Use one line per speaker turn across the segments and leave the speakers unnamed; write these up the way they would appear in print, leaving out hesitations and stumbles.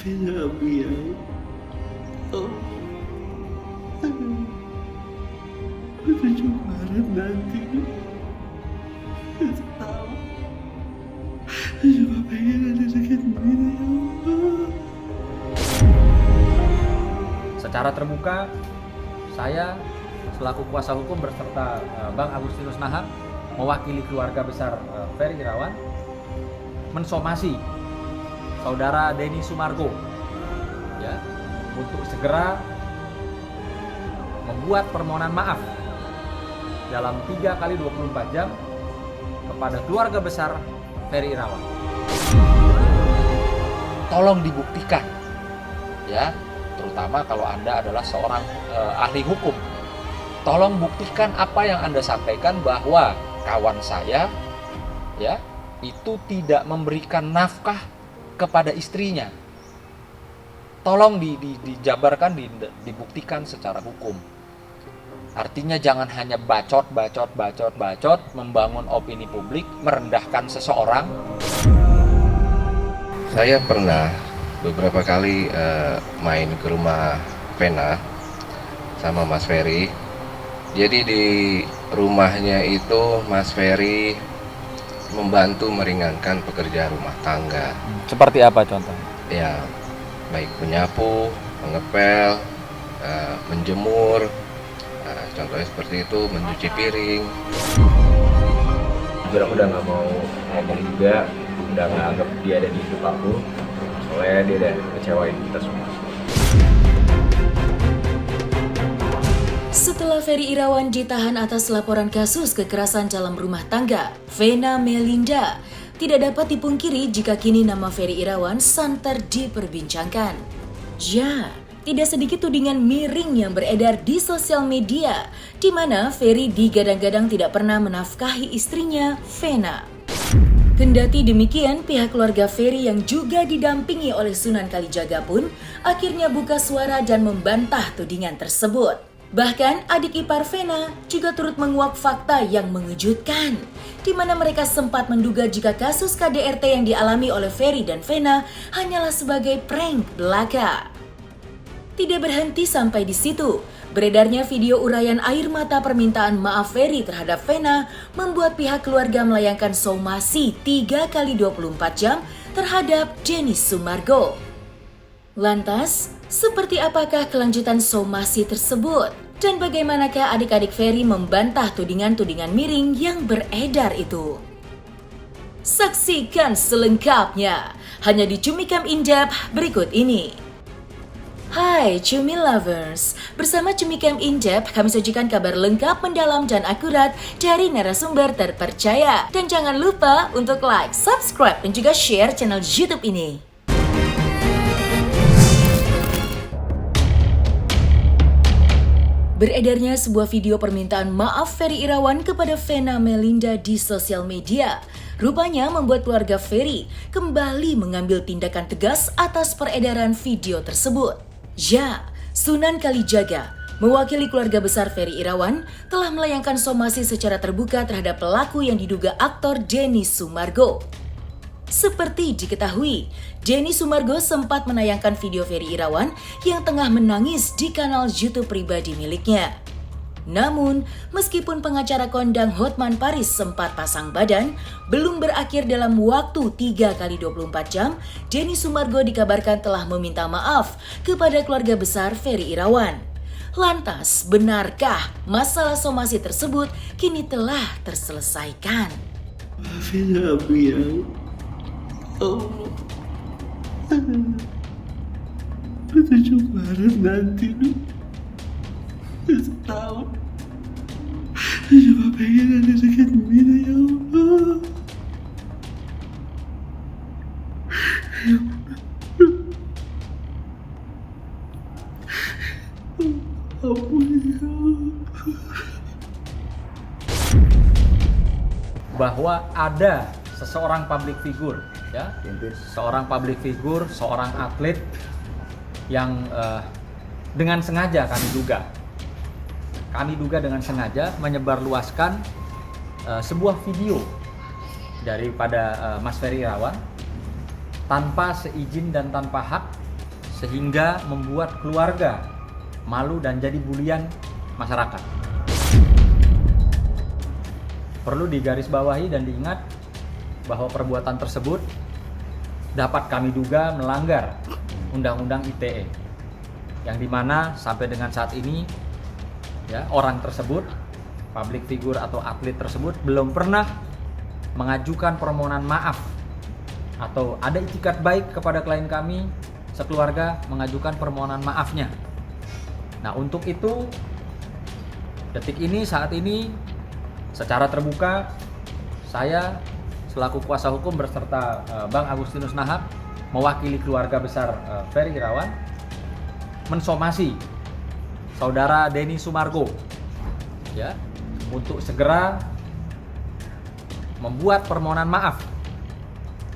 Maafin aku ya. Oh, 7 Maret nanti. Aku tahu. Cuma pengen ada dekat Mina ya Allah.
Secara terbuka, saya selaku kuasa hukum berserta Bang Agustinus Nahar mewakili keluarga besar Ferry Irawan mensomasi saudara Denny Sumargo ya untuk segera membuat permohonan maaf dalam 3 kali 24 jam kepada keluarga besar Ferry Irawan.
Tolong dibuktikan ya, terutama kalau Anda adalah seorang ahli hukum. Tolong buktikan apa yang Anda sampaikan bahwa kawan saya ya itu tidak memberikan nafkah kepada istrinya. Tolong dijabarkan, dibuktikan secara hukum. Artinya jangan hanya bacot, membangun opini publik, merendahkan seseorang.
Saya pernah beberapa kali main ke rumah Vena sama Mas Ferry. Jadi di rumahnya itu Mas Ferry membantu meringankan pekerjaan rumah tangga.
Seperti apa contohnya?
Ya, baik menyapu, mengepel, menjemur, contohnya seperti itu, mencuci piring.
Jujur aku udah nggak mau ngomong juga, udah nggak anggap dia ada di hidup aku, soalnya dia udah kecewain kita semua.
Setelah Ferry Irawan ditahan atas laporan kasus kekerasan dalam rumah tangga, Vena Melinda tidak dapat dipungkiri jika kini nama Ferry Irawan santer diperbincangkan. Ya, tidak sedikit tudingan miring yang beredar di sosial media, di mana Ferry digadang-gadang tidak pernah menafkahi istrinya, Vena. Kendati demikian, pihak keluarga Ferry yang juga didampingi oleh Sunan Kalijaga pun akhirnya buka suara dan membantah tudingan tersebut. Bahkan adik ipar Vena juga turut menguak fakta yang mengejutkan, di mana mereka sempat menduga jika kasus KDRT yang dialami oleh Ferry dan Vena hanyalah sebagai prank belaka. Tidak berhenti sampai di situ, beredarnya video uraian air mata permintaan maaf Ferry terhadap Vena membuat pihak keluarga melayangkan somasi 3 kali 24 jam terhadap Denny Sumargo. Lantas, seperti apakah kelanjutan somasi tersebut? Dan bagaimanakah adik-adik Ferry membantah tudingan-tudingan miring yang beredar itu? Saksikan selengkapnya hanya di Cumi Camp In Depth berikut ini. Hai Cumi Lovers, bersama Cumi Camp In Depth kami sajikan kabar lengkap, mendalam, dan akurat dari narasumber terpercaya. Dan jangan lupa untuk like, subscribe, dan juga share channel YouTube ini. Beredarnya sebuah video permintaan maaf Ferry Irawan kepada Vena Melinda di sosial media rupanya membuat keluarga Ferry kembali mengambil tindakan tegas atas peredaran video tersebut. Ya, Sunan Kalijaga mewakili keluarga besar Ferry Irawan telah melayangkan somasi secara terbuka terhadap pelaku yang diduga aktor Denny Sumargo. Seperti diketahui, Denny Sumargo sempat menayangkan video Ferry Irawan yang tengah menangis di kanal YouTube pribadi miliknya. Namun, meskipun pengacara kondang Hotman Paris sempat pasang badan, belum berakhir dalam waktu 3 kali 24 jam, Denny Sumargo dikabarkan telah meminta maaf kepada keluarga besar Ferry Irawan. Lantas, benarkah masalah somasi tersebut kini telah terselesaikan?
Maafin aku ya. Oh, 7 Maret nanti setahun. Cuma pengen ada dekat Mina ya Allah. Ampun ya.
Bahwa ada seseorang public figure, ya, seorang public figure, seorang atlet yang dengan sengaja kami duga dengan sengaja menyebarluaskan sebuah video daripada Mas Ferry Irawan tanpa seizin dan tanpa hak sehingga membuat keluarga malu dan jadi bulian masyarakat. Perlu digarisbawahi dan diingat bahwa perbuatan tersebut dapat kami duga melanggar Undang-Undang ITE, yang dimana sampai dengan saat ini ya, orang tersebut, public figure atau atlet tersebut belum pernah mengajukan permohonan maaf atau ada itikat baik kepada klien kami sekeluarga mengajukan permohonan maafnya. Nah, untuk itu detik ini, saat ini, secara terbuka saya selaku kuasa hukum beserta Bang Agustinus Nahab mewakili keluarga besar Ferry Irawan mensomasi saudara Denny Sumargo ya, untuk segera membuat permohonan maaf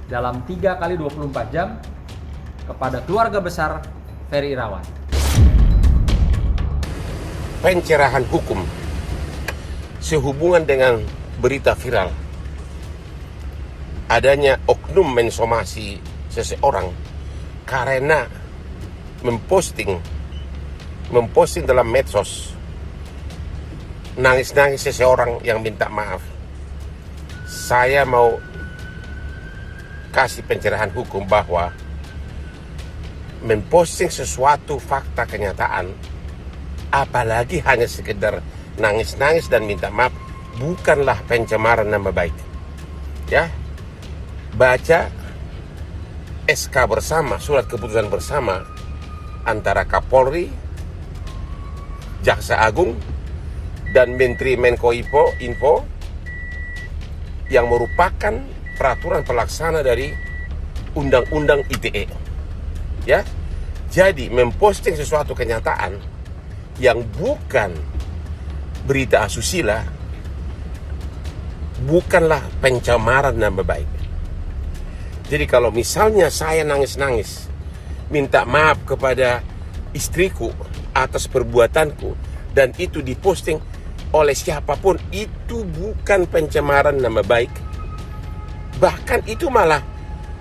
dalam 3 kali 24 jam kepada keluarga besar Ferry Irawan.
Pencerahan hukum sehubungan dengan berita viral adanya oknum mensomasi seseorang karena memposting dalam medsos nangis-nangis seseorang yang minta maaf. Saya mau kasih pencerahan hukum bahwa memposting sesuatu fakta kenyataan, apalagi hanya sekedar nangis-nangis dan minta maaf, bukanlah pencemaran nama baik. Ya, baca SK bersama, surat keputusan bersama antara Kapolri, Jaksa Agung, dan Menteri Menko Info yang merupakan peraturan pelaksana dari Undang-Undang ITE. Ya, jadi memposting sesuatu kenyataan yang bukan berita asusila bukanlah pencemaran nama baik. Jadi kalau misalnya saya nangis-nangis minta maaf kepada istriku atas perbuatanku dan itu diposting oleh siapapun, itu bukan pencemaran nama baik. Bahkan itu malah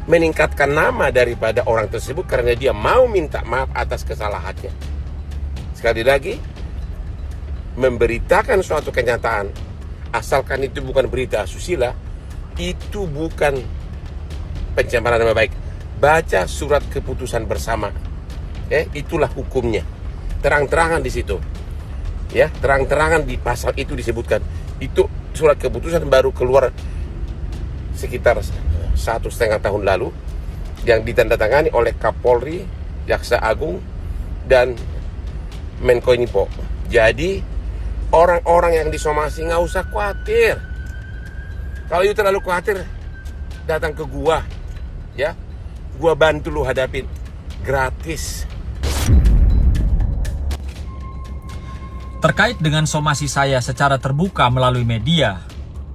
meningkatkan nama daripada orang tersebut karena dia mau minta maaf atas kesalahannya. Sekali lagi, memberitakan suatu kenyataan asalkan itu bukan berita asusila, itu bukan pencemaran nama baik. Baca surat keputusan bersama, itulah hukumnya, terang-terangan di situ, ya, terang-terangan di pasal itu disebutkan. Itu surat keputusan baru keluar sekitar 1,5 tahun lalu, yang ditandatangani oleh Kapolri, Jaksa Agung, dan Menko Info. Jadi orang-orang yang disomasi nggak usah khawatir. Kalau itu terlalu khawatir, datang ke gua, ya, gua bantu lu hadapin gratis.
Terkait dengan somasi saya secara terbuka melalui media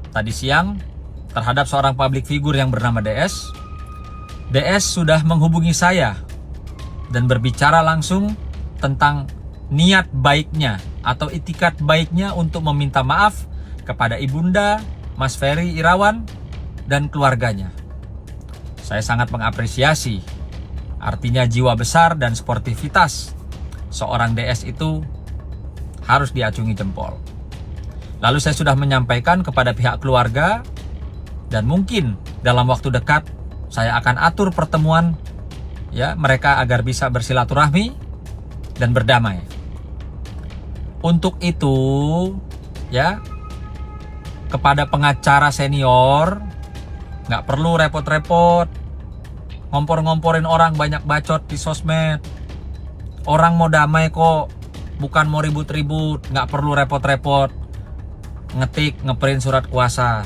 tadi siang terhadap seorang public figure yang bernama DS sudah menghubungi saya dan berbicara langsung tentang niat baiknya atau itikat baiknya untuk meminta maaf kepada ibunda Mas Ferry Irawan dan keluarganya. Saya sangat mengapresiasi, artinya jiwa besar dan sportivitas seorang DS itu harus diacungi jempol. Lalu saya sudah menyampaikan kepada pihak keluarga dan mungkin dalam waktu dekat saya akan atur pertemuan ya mereka agar bisa bersilaturahmi dan berdamai. Untuk itu ya, kepada pengacara senior nggak perlu repot-repot ngompor-ngomporin orang banyak bacot di sosmed. Orang mau damai kok, bukan mau ribut-ribut. Nggak perlu repot-repot ngeprint surat kuasa.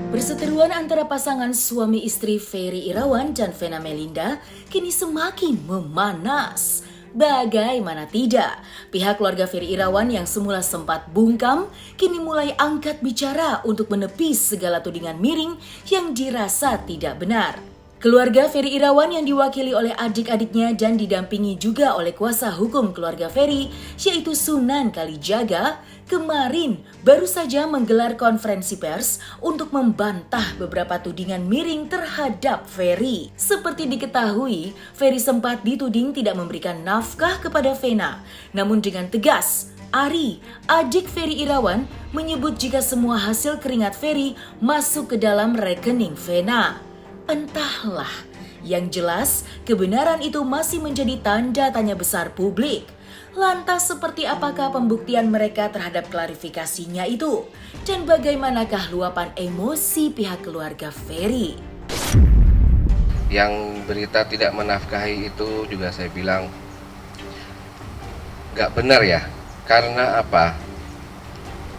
Perseteruan antara pasangan suami istri Ferry Irawan dan Vena Melinda kini semakin memanas. Bagaimana tidak, pihak keluarga Ferry Irawan yang semula sempat bungkam kini mulai angkat bicara untuk menepis segala tudingan miring yang dirasa tidak benar. Keluarga Ferry Irawan yang diwakili oleh adik-adiknya dan didampingi juga oleh kuasa hukum keluarga Ferry, yaitu Sunan Kalijaga, kemarin baru saja menggelar konferensi pers untuk membantah beberapa tudingan miring terhadap Ferry. Seperti diketahui, Ferry sempat dituding tidak memberikan nafkah kepada Vena. Namun dengan tegas, Ari, adik Ferry Irawan, menyebut jika semua hasil keringat Ferry masuk ke dalam rekening Vena. Entahlah, yang jelas kebenaran itu masih menjadi tanda tanya besar publik. Lantas seperti apakah pembuktian mereka terhadap klarifikasinya itu? Dan bagaimanakah luapan emosi pihak keluarga Ferry?
Yang berita tidak menafkahi itu juga saya bilang nggak benar ya. Karena apa?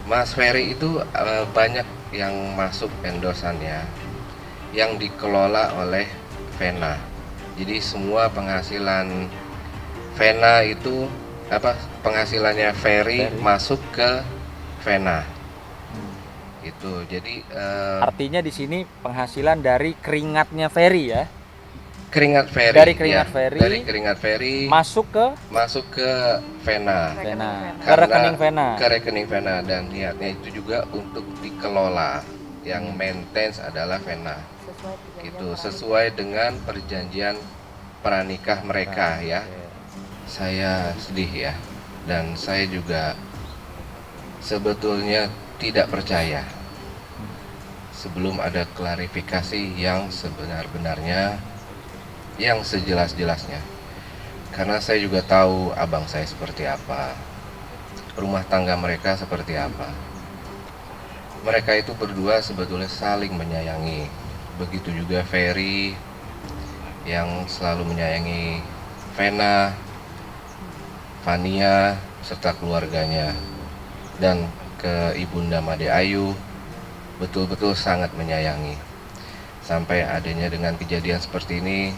Mas Ferry itu banyak yang masuk endorsannya yang dikelola oleh Vena. Jadi semua penghasilan Vena itu penghasilannya Ferry masuk ke Vena. Itu. Jadi
Artinya di sini penghasilan dari keringatnya Ferry ya.
Keringat Ferry.
Dari keringat
ya,
Ferry.
Dari keringat Ferry
Masuk ke
Vena.
ke rekening Vena.
Ke rekening Vena, dan niatnya itu juga untuk dikelola. Yang maintains adalah Vena. Itu sesuai dengan perjanjian pranikah mereka ya. Saya sedih ya, dan saya juga sebetulnya tidak percaya sebelum ada klarifikasi yang sebenar-benarnya, yang sejelas-jelasnya. Karena saya juga tahu abang saya seperti apa, rumah tangga mereka seperti apa. Mereka itu berdua sebetulnya saling menyayangi. Begitu juga Ferry yang selalu menyayangi Vena, Fania, serta keluarganya, dan ke Ibunda Made Ayu betul-betul sangat menyayangi. Sampai adanya dengan kejadian seperti ini,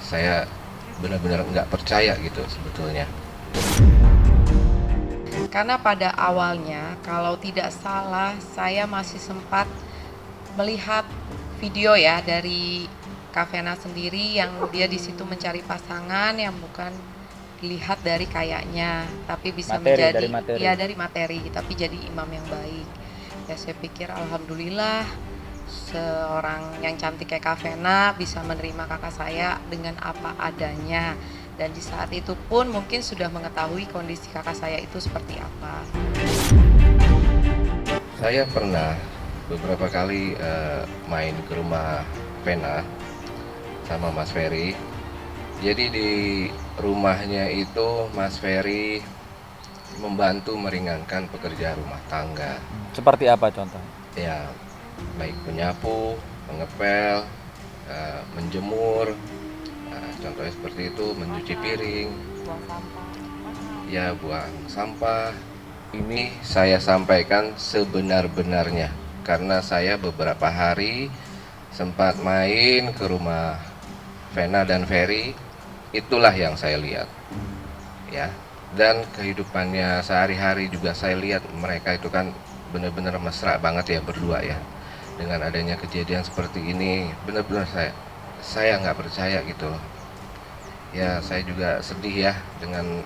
saya benar-benar nggak percaya gitu sebetulnya.
Karena pada awalnya, kalau tidak salah, saya masih sempat melihat video ya dari Kak Vena sendiri yang dia di situ mencari pasangan yang bukan dilihat dari kayaknya, tapi bisa menjadi dari materi, tapi jadi imam yang baik. Ya saya pikir alhamdulillah seorang yang cantik kayak Kak Vena bisa menerima kakak saya dengan apa adanya, dan di saat itu pun mungkin sudah mengetahui kondisi kakak saya itu seperti apa.
Saya pernah beberapa kali main ke rumah Vena sama Mas Ferry. Jadi di rumahnya itu Mas Ferry membantu meringankan pekerjaan rumah tangga.
Seperti apa contohnya?
Ya, baik menyapu, mengepel, menjemur, contohnya seperti itu, mencuci piring, ya buang sampah. Ini saya sampaikan sebenar-benarnya karena saya beberapa hari sempat main ke rumah Vena dan Ferry. Itulah yang saya lihat ya, dan kehidupannya sehari-hari juga saya lihat mereka itu kan benar-benar mesra banget ya berdua ya. Dengan adanya kejadian seperti ini benar-benar saya nggak percaya gitu loh ya. Saya juga sedih ya dengan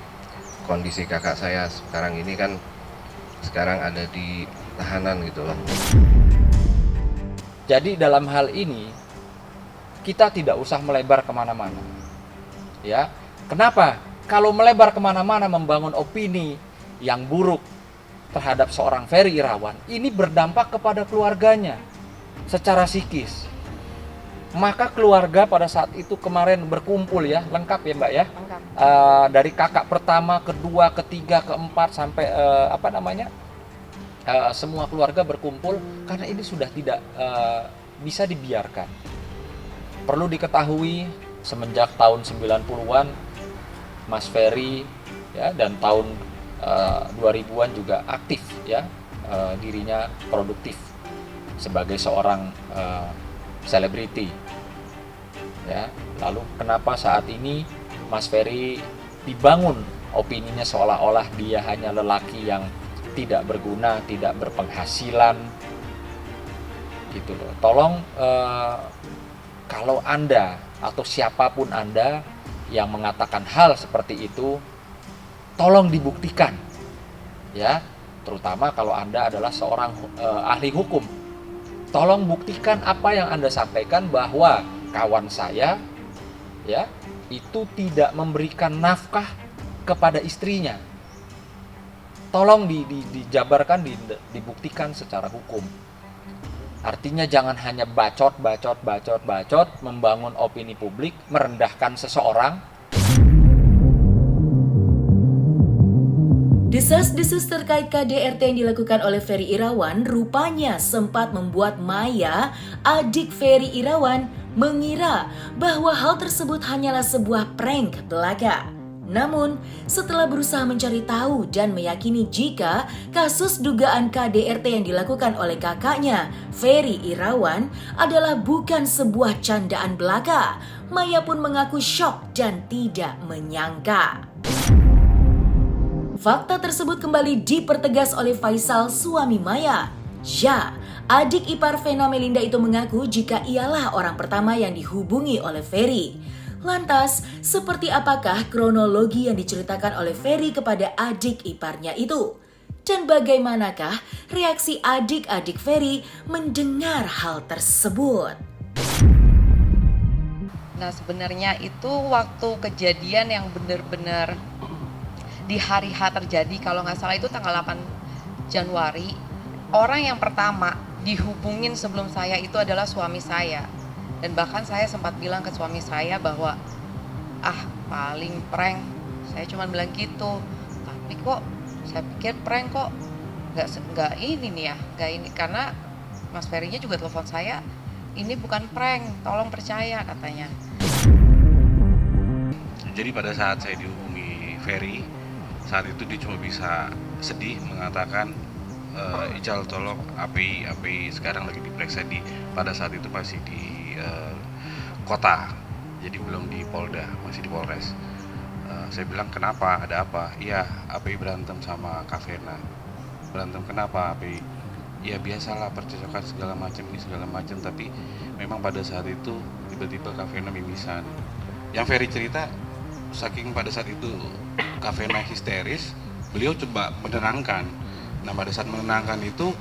kondisi kakak saya sekarang ini kan, sekarang ada di tahanan gitu loh.
Jadi dalam hal ini kita tidak usah melebar kemana-mana ya. Kenapa? Kalau melebar kemana-mana membangun opini yang buruk terhadap seorang Ferry Irawan, ini berdampak kepada keluarganya secara psikis. Maka keluarga pada saat itu kemarin berkumpul ya, lengkap ya Mbak ya. Dari kakak pertama, kedua, ketiga, keempat sampai semua keluarga berkumpul karena ini sudah tidak bisa dibiarkan. Perlu diketahui semenjak tahun 90-an Mas Ferry ya, dan tahun 2000-an juga aktif ya, dirinya produktif sebagai seorang selebriti ya. Lalu kenapa saat ini Mas Ferry dibangun opininya seolah-olah dia hanya lelaki yang tidak berguna, tidak berpenghasilan gitu loh. Tolong kalau Anda atau siapapun Anda yang mengatakan hal seperti itu, tolong dibuktikan ya.
terutama kalau Anda adalah seorang ahli hukum. Tolong buktikan apa yang Anda sampaikan bahwa kawan saya ya itu tidak memberikan nafkah kepada istrinya. Tolong dijabarkan, dibuktikan secara hukum. Artinya jangan hanya bacot, membangun opini publik, merendahkan seseorang.
Desas-desus terkait KDRT yang dilakukan oleh Ferry Irawan rupanya sempat membuat Maya, adik Ferry Irawan, mengira bahwa hal tersebut hanyalah sebuah prank belaka. Namun, setelah berusaha mencari tahu dan meyakini jika kasus dugaan KDRT yang dilakukan oleh kakaknya, Ferry Irawan, adalah bukan sebuah candaan belaka, Maya pun mengaku syok dan tidak menyangka. Fakta tersebut kembali dipertegas oleh Faisal, suami Maya. Ya, adik ipar Vena Melinda itu mengaku jika ialah orang pertama yang dihubungi oleh Ferry. Lantas, seperti apakah kronologi yang diceritakan oleh Ferry kepada adik iparnya itu? Dan bagaimanakah reaksi adik-adik Ferry mendengar hal tersebut?
Nah, sebenarnya itu waktu kejadian yang benar-benar di hari H terjadi, kalau nggak salah itu tanggal 8 Januari, orang yang pertama dihubungin sebelum saya itu adalah suami saya. Dan bahkan saya sempat bilang ke suami saya bahwa paling prank, saya cuma bilang gitu. Tapi kok saya pikir prank kok nggak ini nih ya, nggak ini, karena Mas Ferry-nya juga telepon saya, ini bukan prank, tolong percaya katanya.
Jadi pada saat saya dihubungi Ferry, saat itu dia cuma bisa sedih mengatakan, Ical tolong API sekarang lagi diperiksa pada saat itu masih di kota, jadi belum di Polda, masih di Polres. Saya bilang kenapa, ada apa? Iya, API berantem sama Kak Vena. Berantem kenapa API? Ya biasalah, percocokan segala macam, tapi memang pada saat itu tiba-tiba Kak Vena mimisan. Yang Ferry cerita, saking pada saat itu Kak Vena histeris, beliau coba menenangkan. Nah pada saat menenangkan itu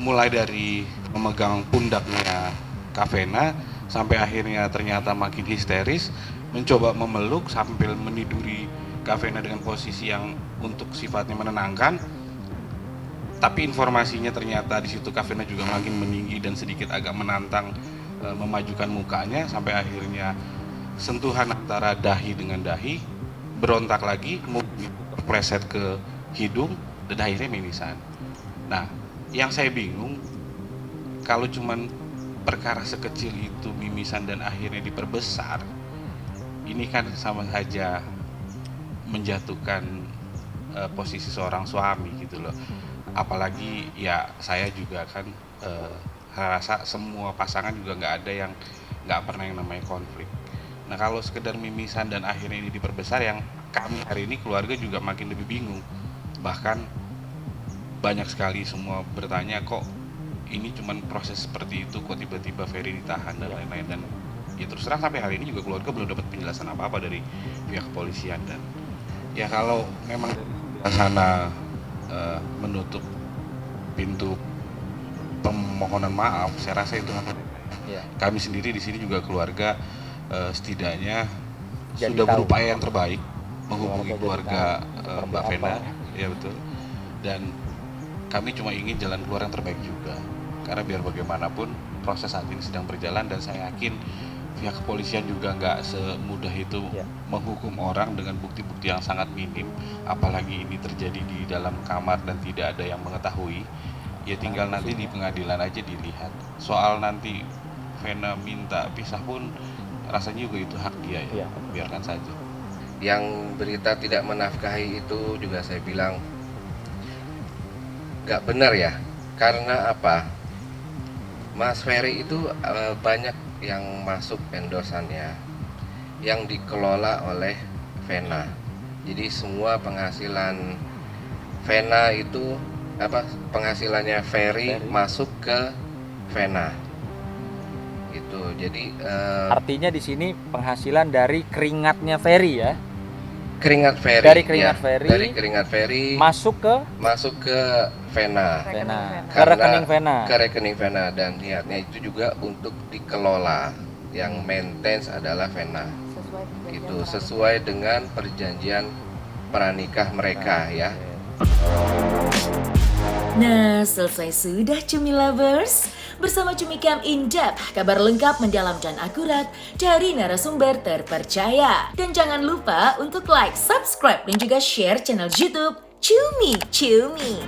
mulai dari memegang pundaknya Kak Vena sampai akhirnya ternyata makin histeris, mencoba memeluk sambil meniduri Kak Vena dengan posisi yang untuk sifatnya menenangkan. Tapi informasinya ternyata di situ Kak Vena juga makin meninggi dan sedikit agak menantang, memajukan mukanya sampai akhirnya sentuhan antara dahi dengan dahi, berontak lagi, pleset ke hidung, dan akhirnya mimisan. Nah, yang saya bingung, kalau cuman perkara sekecil itu mimisan dan akhirnya diperbesar, ini kan sama saja menjatuhkan posisi seorang suami gitu loh. Apalagi ya saya juga kan rasa semua pasangan juga nggak ada yang nggak pernah yang namanya konflik. Nah kalau sekedar mimisan dan akhirnya ini diperbesar, yang kami hari ini keluarga juga makin lebih bingung. Bahkan banyak sekali semua bertanya, kok ini cuman proses seperti itu, kok tiba-tiba Ferry ditahan dan lain-lain. Dan ya terus terang sampai hari ini juga keluarga belum dapat penjelasan apa-apa dari pihak kepolisian. Dan ya kalau memang dari sana menutup pintu permohonan maaf, saya rasa itu kami sendiri di sini juga keluarga setidaknya sudah berupaya yang terbaik menghubungi keluarga Mbak Vena, ya betul. Dan kami cuma ingin jalan keluar yang terbaik juga, karena biar bagaimanapun proses saat ini sedang berjalan dan saya yakin pihak kepolisian juga nggak semudah itu menghukum orang dengan bukti-bukti yang sangat minim, apalagi ini terjadi di dalam kamar dan tidak ada yang mengetahui. Ya tinggal nanti di pengadilan aja dilihat. Soal nanti Vena minta pisah pun rasanya juga itu hak dia ya, biarkan saja.
Yang berita tidak menafkahi itu juga saya bilang nggak benar ya, karena apa? Mas Ferry itu banyak yang masuk endorsannya yang dikelola oleh Vena. Jadi semua penghasilan Vena itu penghasilannya Ferry masuk ke Vena. Itu. Jadi
artinya di sini penghasilan dari keringatnya Ferry ya.
Keringat Ferry.
Dari Keringat Ferry.
Dari Keringat Ferry
masuk ke
Vena.
Vena, ke
Karena
rekening Vena.
Ke rekening Vena, dan niatnya itu juga untuk dikelola. Yang maintenance adalah Vena. Gitu, sesuai dengan perjanjian pranikah mereka ya.
Nah, selesai sudah Cumi Lovers. Bersama Cumi Cam In-Depth, kabar lengkap, mendalam dan akurat dari narasumber terpercaya. Dan jangan lupa untuk like, subscribe, dan juga share channel YouTube Cumi Cumi.